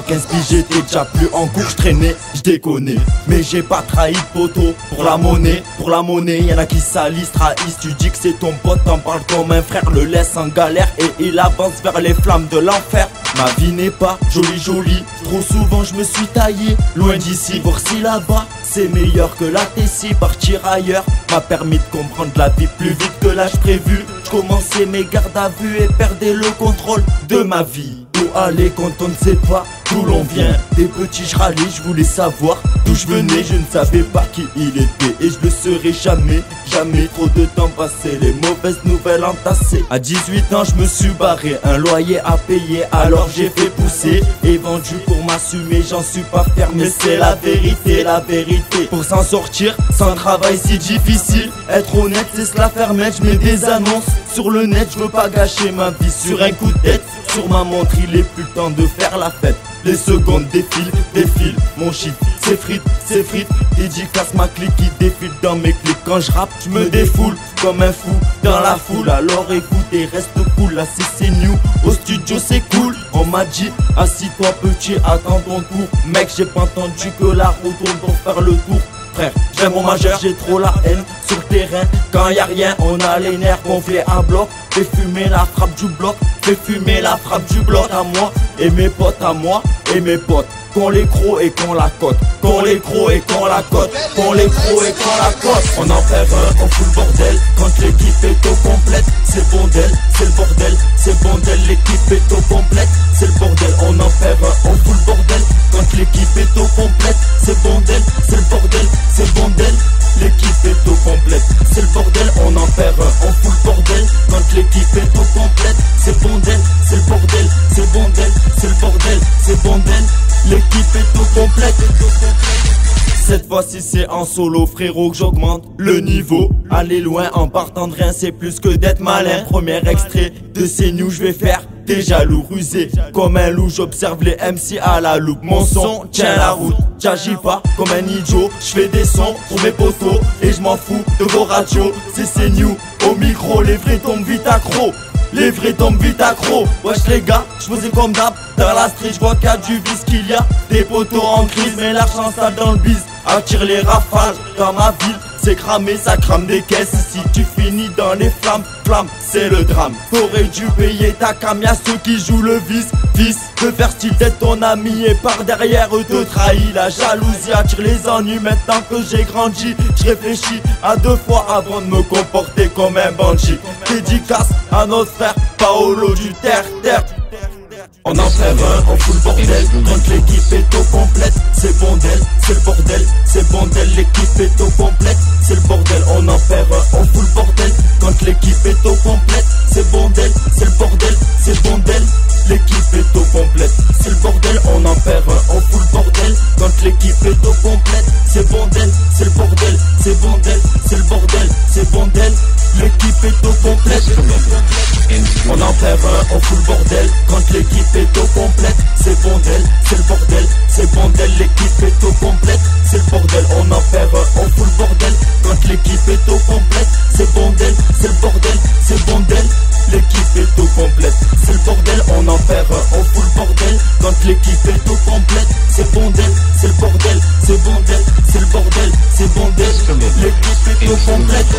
15 piges, j'étais déjà plus en cours, j'traînais, j'déconnais. Mais j'ai pas trahi de poteau pour la monnaie, y'en a qui salissent, trahissent. Tu dis que c'est ton pote, t'en parles comme un frère, le laisse en galère et il avance vers les flammes de l'enfer. Ma vie n'est pas jolie, trop souvent je me suis taillé loin d'ici, voir si là-bas c'est meilleur que la Tessie. Partir ailleurs m'a permis de comprendre la vie plus vite que l'âge prévu. Je commençais mes gardes à vue et perdais le contrôle de ma vie. Où aller quand on ne sait pas d'où l'on vient? Des petits je râlais, je voulais savoir d'où je venais. Je ne savais pas qui il était et je le serai jamais. Trop de temps passé, les mauvaises nouvelles entassées. À 18 ans je me suis barré, un loyer à payer, alors j'ai fait pousser et vendu pour m'assumer. J'en suis pas fier mais c'est la vérité. Pour s'en sortir, sans travail si difficile. Être honnête c'est se la faire mettre. Je mets des annonces sur le net, je veux pas gâcher ma vie sur un coup de tête. Sur ma montre il est plus le temps de faire la fête. Les secondes défilent, mon shit c'est frites. Dédicace ma clique qui défile dans mes clips. Quand je rappe, je me défoule comme un fou dans la foule. Alors écoute et reste cool, là c'est new. Au studio c'est cool, on m'a dit assis-toi petit, attends ton tour. Mec j'ai pas entendu que la route tourne pour faire le tour. Frère, j'aime mon majeur, j'ai trop la haine sur le terrain. Quand y a rien, on a les nerfs gonflés à bloc. Fais fumer la frappe du bloc, à moi et mes potes, qu'on les crocs et qu'on la cote, qu'on les crocs et qu'on la cote. On en fait un, on fout le bordel quand l'équipe est au complète. C'est bordel, c'est le bordel, l'équipe est au complète. C'est le bordel, on en fait un, on fout le bordel quand l'équipe est au complète. C'est bordel, c'est le bordel, l'équipe est au complète. C'est le bordel, on en fait un, on fout le bordel quand l'équipe est au complète. C'est bordel, c'est le bordel, c'est bordel, l'équipe est au complète. Cette fois-ci c'est en solo frérot que j'augmente le niveau. Aller loin en partant de rien c'est plus que d'être malin. Premier extrait de ces news, je vais faire des jaloux rusés. Comme un loup j'observe les MC à la loupe. Mon son tient la route, j'agis pas comme un idiot. Je fais des sons pour mes potos et je m'en fous de vos radios. C'est new au micro, les vrais tombent vite accro. Wesh les gars, j'faisais comme d'hab. Dans la street j'vois qu'il y a du vice, qu'il y a des poteaux en crise. Mais l'argent ça dans le bise, attire les rafales. Dans ma ville c'est cramé, ça crame des caisses. Si tu finis dans les flammes, c'est le drame. T'aurais dû payer ta cam, y'a ceux qui jouent le vice. De faire style d'être ton ami et par derrière eux te trahit. La jalousie attire les ennuis. Maintenant que j'ai grandi, je réfléchis à 2 fois avant de me comporter comme un bandit. Dédicace à notre frère Paolo du terre. On en fait un, on fout le bordel quand l'équipe est au complète. C'est bordel, l'équipe est au complète. C'est le bordel, on en fait un, on fout le bordel quand l'équipe est au complète. C'est bordel, l'équipe est au complète. C'est le bordel, on en fait un, on fout le bordel quand l'équipe est au complète. C'est bordel, l'équipe est au complète. On en fait un, on fout le bordel quand l'équipe est au complète. C'est bordel, l'équipe est au complète. C'est le bordel, on en fait un, on fout le bordel quand l'équipe est au complète. C'est bordel, l'équipe est au complète. C'est le bordel, on en fait un, on fout le bordel quand l'équipe est au complète. C'est bordel, l'équipe est au complète.